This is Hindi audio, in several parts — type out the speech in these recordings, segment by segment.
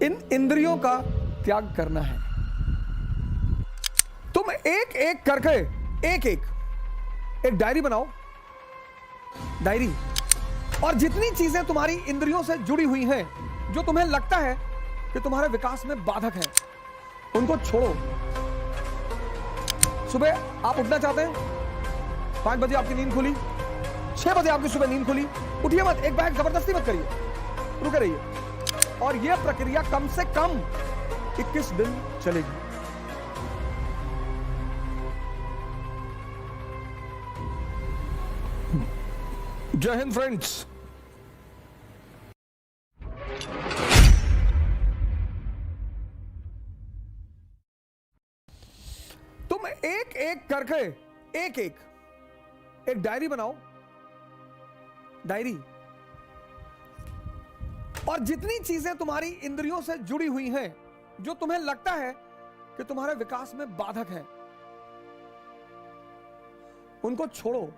इन इंद्रियों का त्याग करना है। तुम एक एक करके एक डायरी बनाओ, डायरी, और जितनी चीजें तुम्हारी इंद्रियों से जुड़ी हुई हैं, जो तुम्हें लगता है कि तुम्हारे विकास में बाधक है, उनको छोड़ो। सुबह आप उठना चाहते हैं, 5 बजे आपकी नींद खुली, 6 बजे आपकी सुबह नींद खुली, उठिए मत, एक बैग जबरदस्ती मत करिए, रुके रहिए। और यह प्रक्रिया कम से कम 21 दिन चलेगी। जय हिंद फ्रेंड्स। तुम एक एक करके एक डायरी बनाओ, डायरी, और जितनी चीजें तुम्हारी इंद्रियों से जुड़ी हुई हैं, जो तुम्हें लगता है कि तुम्हारे विकास में बाधक है, उनको छोड़ो।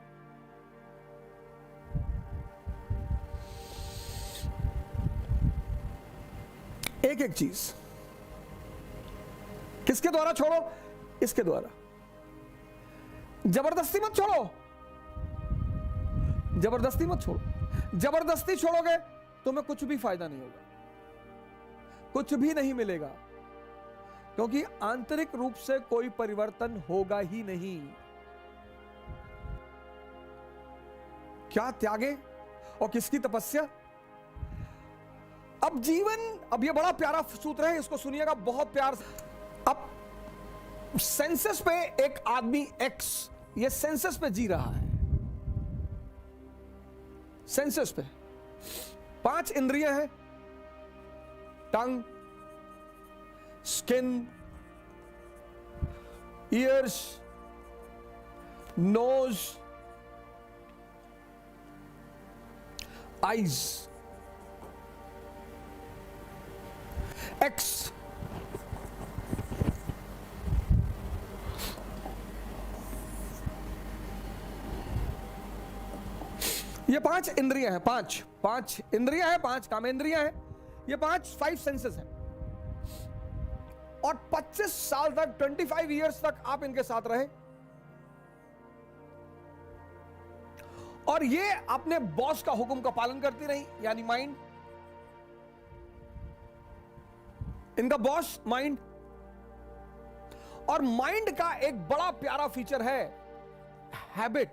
एक एक चीज। किसके द्वारा छोड़ो? इसके द्वारा। जबरदस्ती मत छोड़ो, जबरदस्ती मत छोड़ो। जबरदस्ती छोड़ोगे तुम्हें कुछ भी फायदा नहीं होगा, कुछ भी नहीं मिलेगा, क्योंकि आंतरिक रूप से कोई परिवर्तन होगा ही नहीं। क्या त्यागे और किसकी तपस्या? अब जीवन, अब ये बड़ा प्यारा सूत्र है, इसको सुनिएगा बहुत प्यार से। अब सेंसस पे एक आदमी एक्स, ये सेंसस पे जी रहा है, सेंसस पे 5 इंद्रियां हैं, tongue, skin, ears, nose, eyes, एक्स। ये 5 इंद्रियां हैं, 5 इंद्रियां हैं, 5 कामेंद्रियां हैं, ये 5 सेंसेस हैं। और 25 साल तक, 25 इयर्स तक आप इनके साथ रहे, और ये अपने बॉस का हुक्म का पालन करती रही, यानी माइंड, इनका बॉस माइंड। और माइंड का एक बड़ा प्यारा फीचर है हैबिट,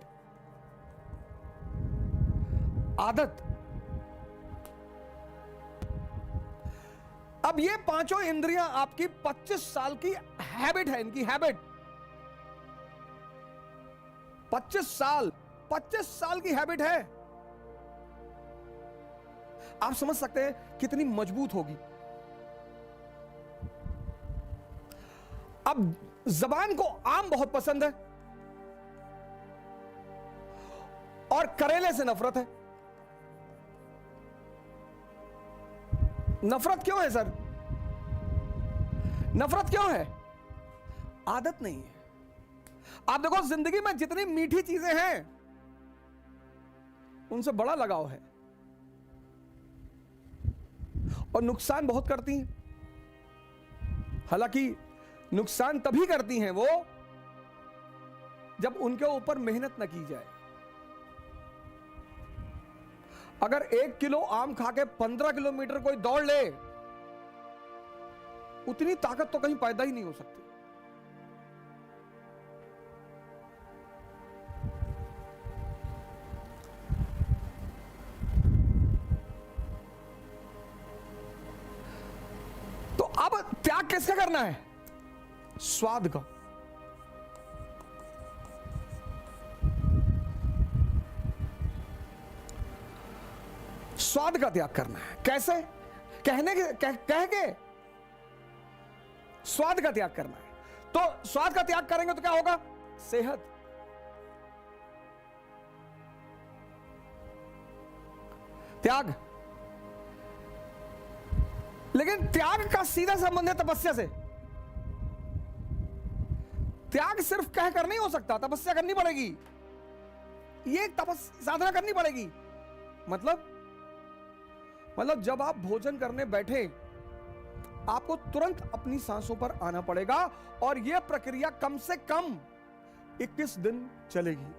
आदत। अब ये 5 इंद्रियां आपकी 25 साल की हैबिट है, इनकी हैबिट। 25 साल की हैबिट है। आप समझ सकते हैं कितनी मजबूत होगी। अब जबान को आम बहुत पसंद है और करेले से नफरत है। नफरत क्यों है सर? नफरत क्यों है? आदत नहीं है। आप देखो, जिंदगी में जितनी मीठी चीजें हैं, उनसे बड़ा लगाव है, और नुकसान बहुत करती हैं। हालांकि नुकसान तभी करती हैं वो, जब उनके ऊपर मेहनत न की जाए। अगर 1 किलो आम खा के 15 किलोमीटर कोई दौड़ ले, उतनी ताकत तो कहीं पैदा ही नहीं हो सकती। तो अब त्याग किसका करना है? स्वाद का। स्वाद का त्याग करना है। कैसे? कह के स्वाद का त्याग करना है। तो स्वाद का त्याग करेंगे तो क्या होगा? सेहत। त्याग। लेकिन त्याग का सीधा संबंध है तपस्या से। त्याग सिर्फ कहकर नहीं हो सकता, तपस्या करनी पड़ेगी। ये साधना करनी पड़ेगी। मतलब जब आप भोजन करने बैठे आपको तुरंत अपनी सांसों पर आना पड़ेगा और यह प्रक्रिया कम से कम 21 दिन चलेगी,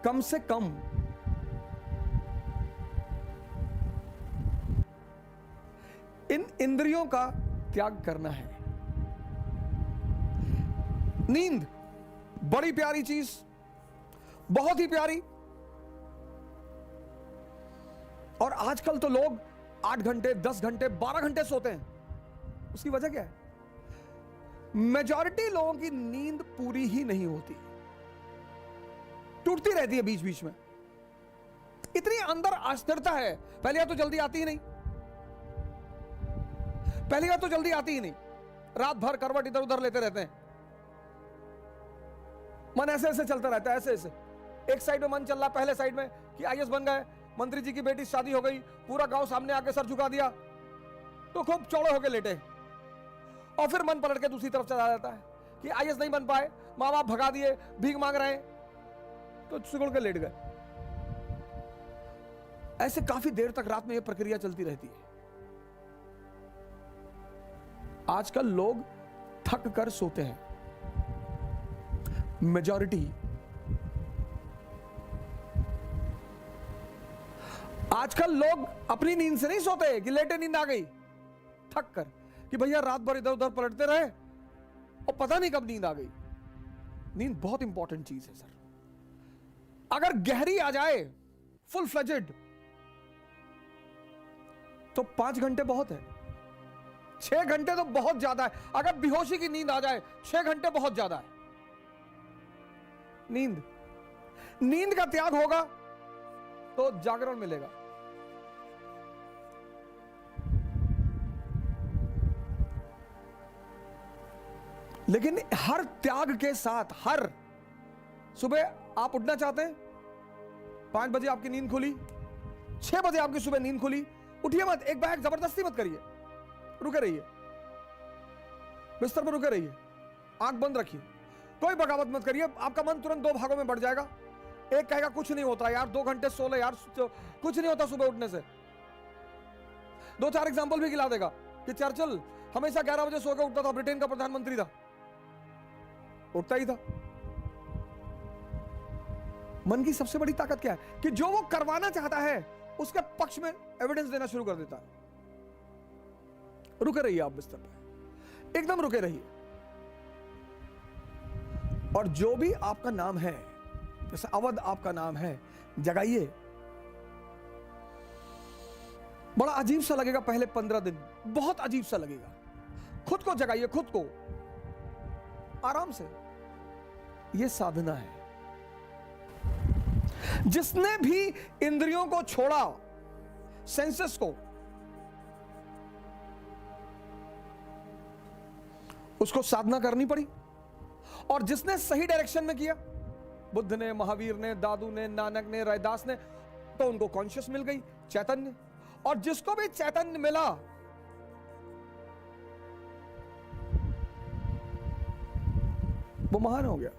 कम से कम। इन इंद्रियों का त्याग करना है। नींद बड़ी प्यारी चीज, बहुत ही प्यारी। और आजकल तो लोग 8 घंटे, 10 घंटे, 12 घंटे सोते हैं। उसकी वजह क्या है? मेजॉरिटी लोगों की नींद पूरी ही नहीं होती, टूटती रहती है बीच बीच में। इतनी अंदर अस्थिरता है। पहली बात तो जल्दी आती ही नहीं, पहली बात तो जल्दी आती ही नहीं। रात भर करवट इधर उधर लेते रहते हैं, मन ऐसे ऐसे चलता रहता है, ऐसे ऐसे। एक साइड में मन चल रहा, पहले साइड में कि आईएएस बन गए, मंत्री जी की बेटी शादी हो गई, पूरा गांव सामने आके सर झुका दिया, तो खूब चौड़े होके लेटे। और फिर मन पलट के दूसरी तरफ चला जाता है कि आईएएस नहीं बन पाए, माँ बाप भगा दिए, भीख मांग रहे हैं, तो सिकुड़ के लेट गए। ऐसे काफी देर तक रात में यह प्रक्रिया चलती रहती है। आजकल लोग थक कर सोते हैं, मेजॉरिटी। आजकल लोग अपनी नींद से नहीं सोते कि लेटे नींद आ गई, थक कर कि भैया रात भर इधर उधर पलटते रहे और पता नहीं कब नींद आ गई। नींद बहुत इंपॉर्टेंट चीज है सर। अगर गहरी आ जाए, फुल फ्लेजेड, तो 5 घंटे बहुत है, 6 घंटे तो बहुत ज्यादा है। अगर बेहोशी की नींद आ जाए, 6 घंटे बहुत ज्यादा है। नींद का त्याग होगा तो जागरण मिलेगा। लेकिन हर त्याग के साथ, हर सुबह आप उठना चाहते हैं, 5 बजे आपकी नींद खुली, 6 बजे आपकी सुबह नींद खुली, उठिए मत, एक बैग जबरदस्ती मत करिए, रुके रहिए, बिस्तर पर रुके रहिए, आंख बंद रखिए, कोई बगावत मत करिए। आपका मन तुरंत 2 भागों में बढ़ जाएगा। एक कहेगा कुछ नहीं होता यार, 2 घंटे सो ले यार, कुछ नहीं होता सुबह उठने से। 2-4 एग्जाम्पल भी गिला देगा कि चर्चिल हमेशा 11 बजे सो के उठता था, ब्रिटेन का प्रधानमंत्री था, उठता ही था। मन की सबसे बड़ी ताकत क्या है कि जो वो करवाना चाहता है उसके पक्ष में एविडेंस देना शुरू कर देता है। रुके रहिए आप बिस्तर पे, एकदम रुके रहिए। और जो भी आपका नाम है, जैसे अवध आपका नाम है, जगाइए। बड़ा अजीब सा लगेगा पहले 15 दिन, बहुत अजीब सा लगेगा। खुद को जगाइए, खुद को आराम से। यह साधना है। जिसने भी इंद्रियों को छोड़ा, सेंसेस को, उसको साधना करनी पड़ी। और जिसने सही डायरेक्शन में किया, बुद्ध ने, महावीर ने, दादू ने, नानक ने, रैदास ने, तो उनको कॉन्शियस मिल गई, चैतन्य। और जिसको भी चैतन्य मिला, वो महान हो गया।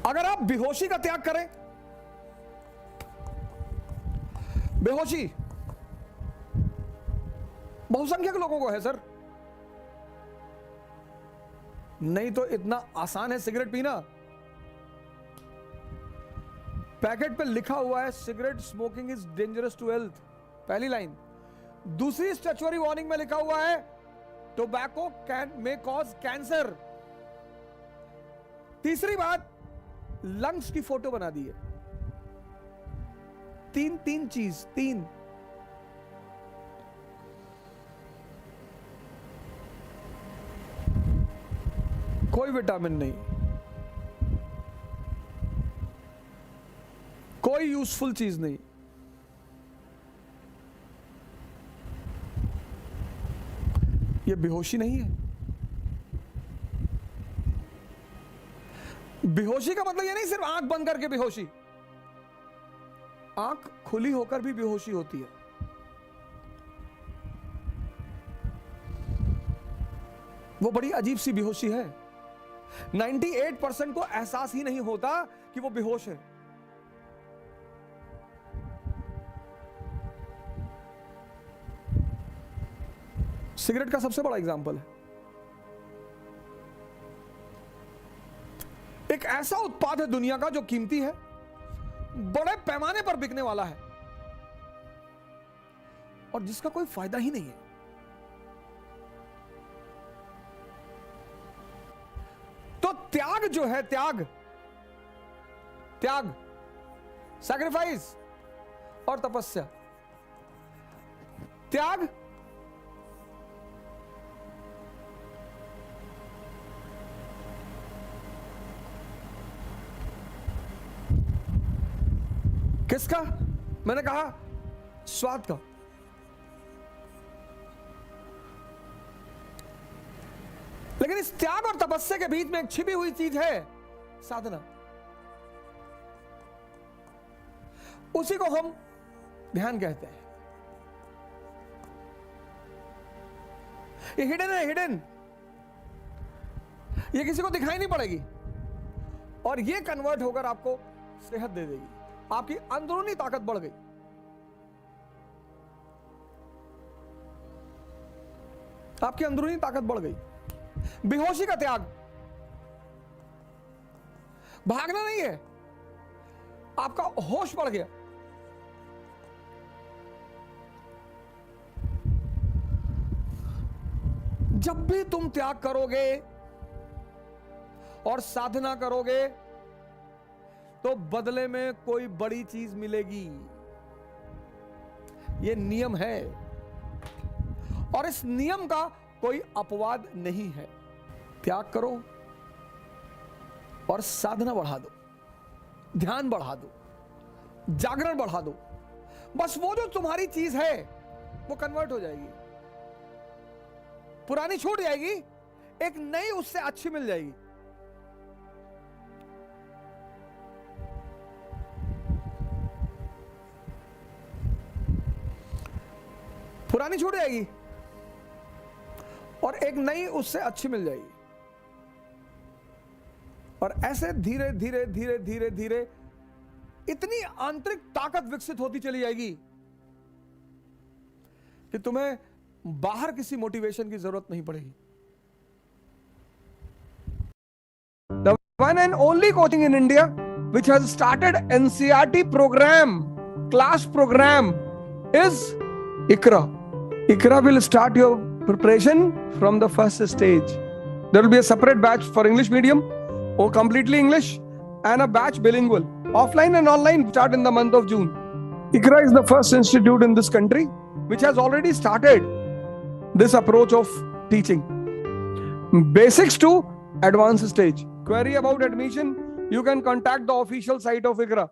अगर आप बेहोशी का त्याग करें, बेहोशी बहुसंख्यक लोगों को है सर, नहीं तो इतना आसान है सिगरेट पीना। पैकेट पे लिखा हुआ है cigarette smoking is dangerous to health, पहली लाइन। दूसरी स्टैच्यूटरी वार्निंग में लिखा हुआ है tobacco can may cause cancer. तीसरी बात, लंग्स की फोटो बना दी है। तीन चीज, 3। कोई विटामिन नहीं, कोई यूजफुल चीज नहीं। यह बेहोशी नहीं है। बेहोशी का मतलब यह नहीं सिर्फ आंख बंद करके बेहोशी, आंख खुली होकर भी बेहोशी होती है। वो बड़ी अजीब सी बेहोशी है। 98% को एहसास ही नहीं होता कि वो बेहोश है। सिगरेट का सबसे बड़ा एग्जाम्पल है। एक ऐसा उत्पाद है दुनिया का जो कीमती है, बड़े पैमाने पर बिकने वाला है और जिसका कोई फायदा ही नहीं है। तो त्याग जो है, त्याग सैक्रिफाइस और तपस्या, त्याग किसका? मैंने कहा स्वाद का। लेकिन इस त्याग और तपस्या के बीच में एक छिपी हुई चीज है, साधना। उसी को हम ध्यान कहते हैं। ये हिडन है, हिडन। ये किसी को दिखाई नहीं पड़ेगी और ये कन्वर्ट होकर आपको सेहत दे देगी। आपकी अंदरूनी ताकत बढ़ गई। आपकी अंदरूनी ताकत बढ़ गई। बेहोशी का त्याग, भागना नहीं है, आपका होश बढ़ गया। जब भी तुम त्याग करोगे और साधना करोगे तो बदले में कोई बड़ी चीज मिलेगी। यह नियम है और इस नियम का कोई अपवाद नहीं है। त्याग करो और साधना बढ़ा दो, ध्यान बढ़ा दो, जागरण बढ़ा दो। बस वो जो तुम्हारी चीज है वो कन्वर्ट हो जाएगी, पुरानी छूट जाएगी, एक नई उससे अच्छी मिल जाएगी। पुरानी छूट जाएगी और एक नई उससे अच्छी मिल जाएगी। और ऐसे धीरे धीरे धीरे धीरे धीरे इतनी आंतरिक ताकत विकसित होती चली जाएगी कि तुम्हें बाहर किसी मोटिवेशन की जरूरत नहीं पड़ेगी। The one and only coaching in India which has started NCERT program, class program is ICRA. ICRA will start your preparation from the first stage. There will be a separate batch for English medium or completely English and a batch bilingual. Offline and online start in the month of June. ICRA is the first institute in this country which has already started this approach of teaching. Basics to advanced stage. Query about admission, you can contact the official site of ICRA.